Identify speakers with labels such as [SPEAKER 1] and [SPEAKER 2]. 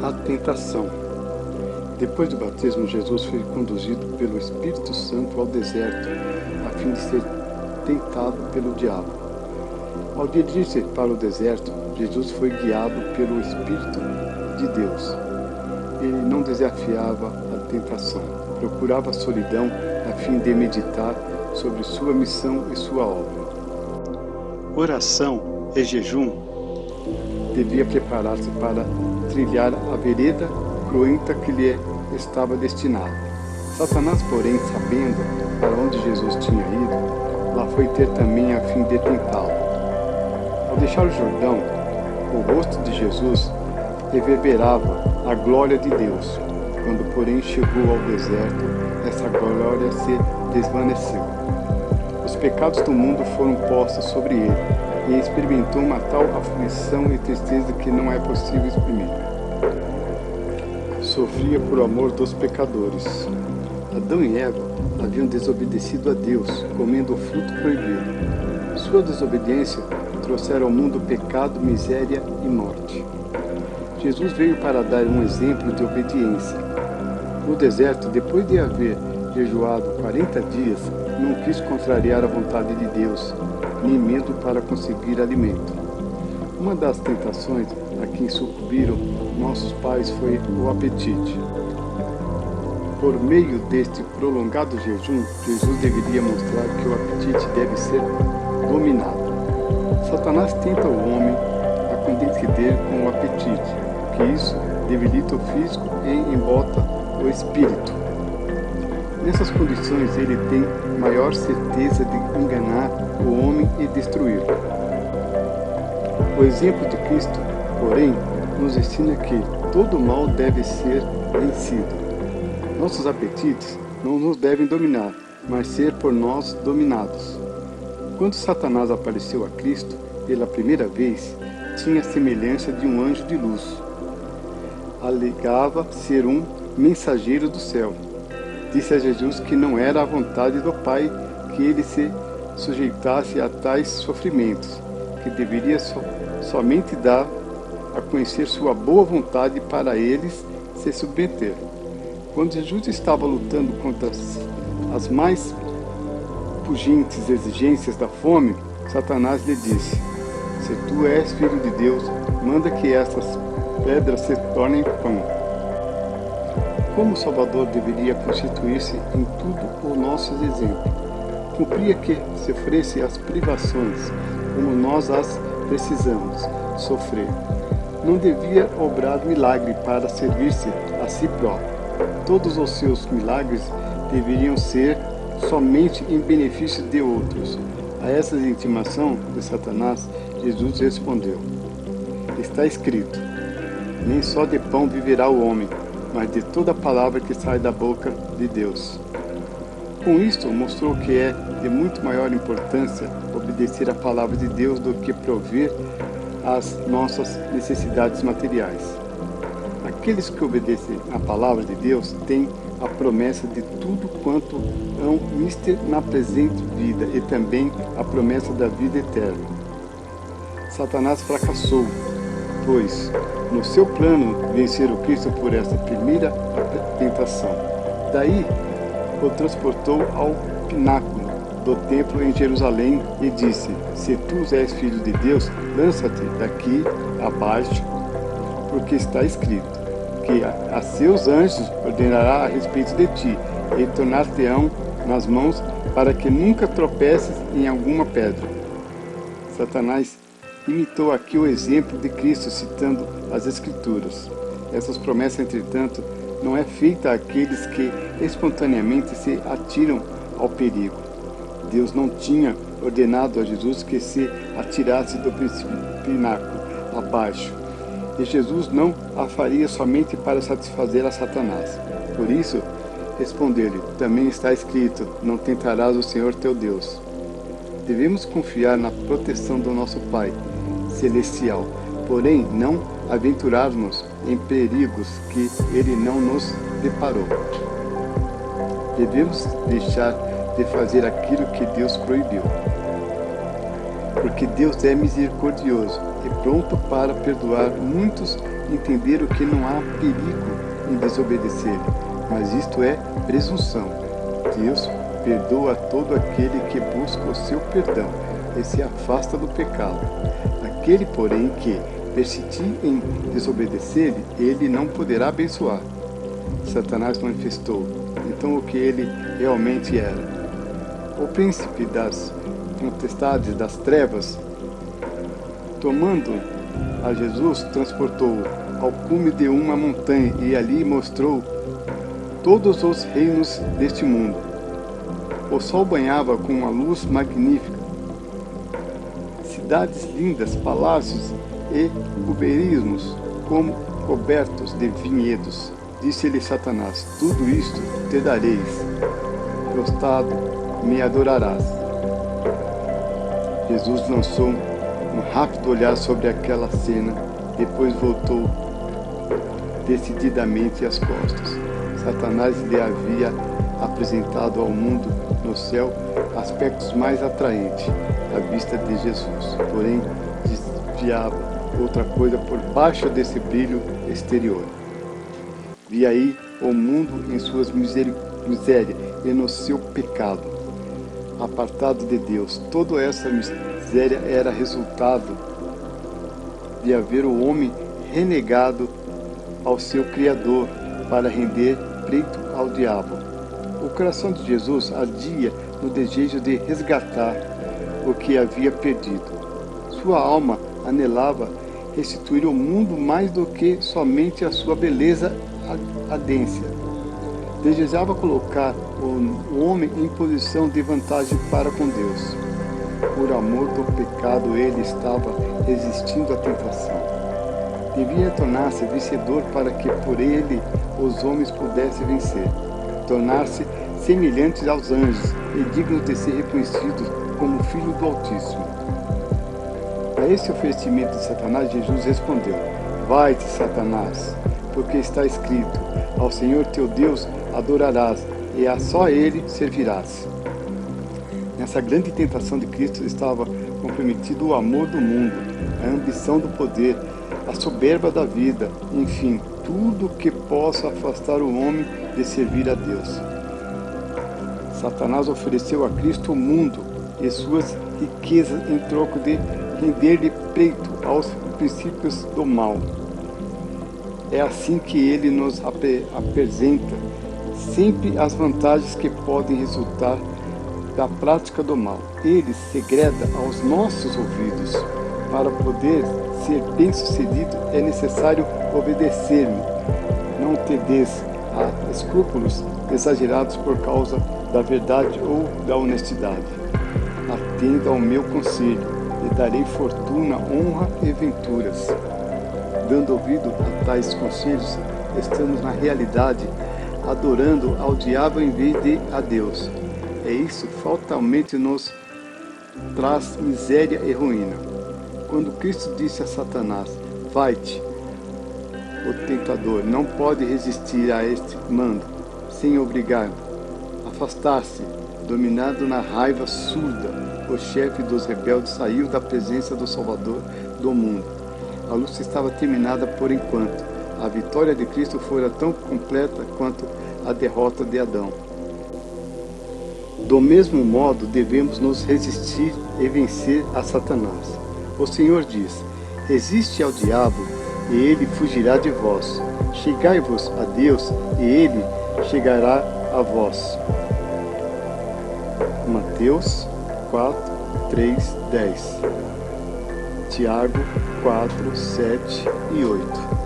[SPEAKER 1] A tentação. Depois do batismo, Jesus foi conduzido pelo Espírito Santo ao deserto, a fim de ser tentado pelo diabo. Ao dirigir-se para o deserto, Jesus foi guiado pelo Espírito de Deus. Ele não desafiava a tentação, procurava a solidão a fim de meditar sobre sua missão e sua obra. Oração e jejum devia preparar-se para trilhar a vereda cruenta que lhe estava destinada. Satanás, porém, sabendo para onde Jesus tinha ido, lá foi ter também a fim de tentá-lo. Ao deixar o Jordão, o rosto de Jesus reverberava a glória de Deus. Quando, porém, chegou ao deserto, essa glória se desvaneceu. Os pecados do mundo foram postos sobre ele, e experimentou uma tal aflição e tristeza que não é possível exprimir. Sofria por amor dos pecadores. Adão e Eva haviam desobedecido a Deus, comendo o fruto proibido. Sua desobediência trouxeram ao mundo pecado, miséria e morte. Jesus veio para dar um exemplo de obediência. No deserto, depois de haver jejuado 40 dias, não quis contrariar a vontade de Deus, nem mesmo para conseguir alimento. Uma das tentações a que sucumbiram nossos pais foi o apetite. Por meio deste prolongado jejum, Jesus deveria mostrar que o apetite deve ser dominado. Satanás tenta o homem a coincidir com o apetite, que isso debilita o físico e embota o espírito. Nessas condições, ele tem maior certeza de enganar o homem e destruí-lo. O exemplo de Cristo, porém, nos ensina que todo mal deve ser vencido. Nossos apetites não nos devem dominar, mas ser por nós dominados. Quando Satanás apareceu a Cristo pela primeira vez, tinha a semelhança de um anjo de luz. Alegava ser um mensageiro do céu. Disse a Jesus que não era a vontade do Pai que ele se sujeitasse a tais sofrimentos, que deveria somente dar a conhecer sua boa vontade para eles se submeter. Quando Jesus estava lutando contra as mais pungentes exigências da fome, Satanás lhe disse: se tu és filho de Deus, manda que estas pedras se tornem pão. Como o Salvador deveria constituir-se em tudo o nosso exemplo. Cumpria que sofresse as privações, como nós as precisamos sofrer. Não devia obrar milagre para servir-se a si próprio. Todos os seus milagres deveriam ser somente em benefício de outros. A essa intimação de Satanás, Jesus respondeu: está escrito, nem só de pão viverá o homem, mas de toda palavra que sai da boca de Deus. Com isto, mostrou que é de muito maior importância obedecer à palavra de Deus do que prover às nossas necessidades materiais. Aqueles que obedecem à palavra de Deus têm a promessa de tudo quanto hão mister na presente vida e também a promessa da vida eterna. Satanás fracassou, pois, no seu plano, vencer o Cristo por essa primeira tentação. Daí, o transportou ao pináculo do templo em Jerusalém e disse: se tu és filho de Deus, lança-te daqui abaixo, porque está escrito que a seus anjos ordenará a respeito de ti, e tornar-te-ão nas mãos, para que nunca tropeces em alguma pedra. Satanás imitou aqui o exemplo de Cristo, citando as Escrituras. Essas promessas, entretanto, não é feita àqueles que espontaneamente se atiram ao perigo. Deus não tinha ordenado a Jesus que se atirasse do pináculo abaixo, e Jesus não a faria somente para satisfazer a Satanás. Por isso, respondeu-lhe: também está escrito, não tentarás o Senhor teu Deus. Devemos confiar na proteção do nosso Pai Celestial, porém não aventurar-nos em perigos que Ele não nos deparou. Devemos deixar de fazer aquilo que Deus proibiu. Porque Deus é misericordioso e pronto para perdoar muitos, entenderam que não há perigo em desobedecer, mas isto é presunção. Deus perdoa todo aquele que busca o seu perdão e se afasta do pecado. Aquele, porém, que persistir em desobedecer, ele não poderá abençoar. Satanás manifestou então o que ele realmente era. O príncipe das potestades das trevas, tomando a Jesus, transportou-o ao cume de uma montanha e ali mostrou todos os reinos deste mundo. O sol banhava com uma luz magnífica. Cidades lindas, palácios e uberismos como cobertos de vinhedos. Disse-lhe Satanás: tudo isto te dareis, prostrado me adorarás. Jesus lançou um rápido olhar sobre aquela cena, depois voltou decididamente as costas. Satanás lhe havia apresentado ao mundo no céu aspectos mais atraentes à vista de Jesus, porém desviava outra coisa por baixo desse brilho exterior. Via aí o mundo em suas miséria e no seu pecado, apartado de Deus. Toda essa miséria era resultado de haver o homem renegado ao seu Criador para render pleito ao diabo. O coração de Jesus ardia no desejo de resgatar o que havia perdido. Sua alma anelava restituir ao mundo mais do que somente a sua beleza adência. Desejava colocar o homem em posição de vantagem para com Deus. Por amor do pecado, ele estava resistindo à tentação. Devia tornar-se vencedor para que por ele os homens pudessem vencer, tornar-se semelhantes aos anjos e dignos de ser reconhecidos como filho do Altíssimo. A esse oferecimento de Satanás, Jesus respondeu: vai-te, Satanás, porque está escrito: ao Senhor teu Deus adorarás e a só ele servirás. Nessa grande tentação de Cristo estava comprometido o amor do mundo, a ambição do poder, a soberba da vida, enfim, tudo que possa afastar o homem de servir a Deus. Satanás ofereceu a Cristo o mundo e suas riquezas em troco de render-lhe pleito aos princípios do mal. É assim que ele nos apresenta sempre as vantagens que podem resultar da prática do mal. Ele segreda aos nossos ouvidos. Para poder ser bem-sucedido é necessário obedecer-me. Não te des a escrúpulos exagerados por causa da verdade ou da honestidade. Atenda ao meu conselho, e darei fortuna, honra e venturas. Dando ouvido a tais conselhos, estamos na realidade adorando ao diabo em vez de a Deus. É isso fatalmente nos traz miséria e ruína. Quando Cristo disse a Satanás: vai-te, o tentador não pode resistir a este mando, sem obrigar, afastar-se, dominado na raiva surda, o chefe dos rebeldes saiu da presença do Salvador do mundo. A luta estava terminada por enquanto. A vitória de Cristo fora tão completa quanto a derrota de Adão. Do mesmo modo, devemos nos resistir e vencer a Satanás. O Senhor diz: resiste ao diabo, e ele fugirá de vós. Chegai-vos a Deus, e ele chegará a vós. Mateus 4, 3, 10. Tiago 4, 7 e 8.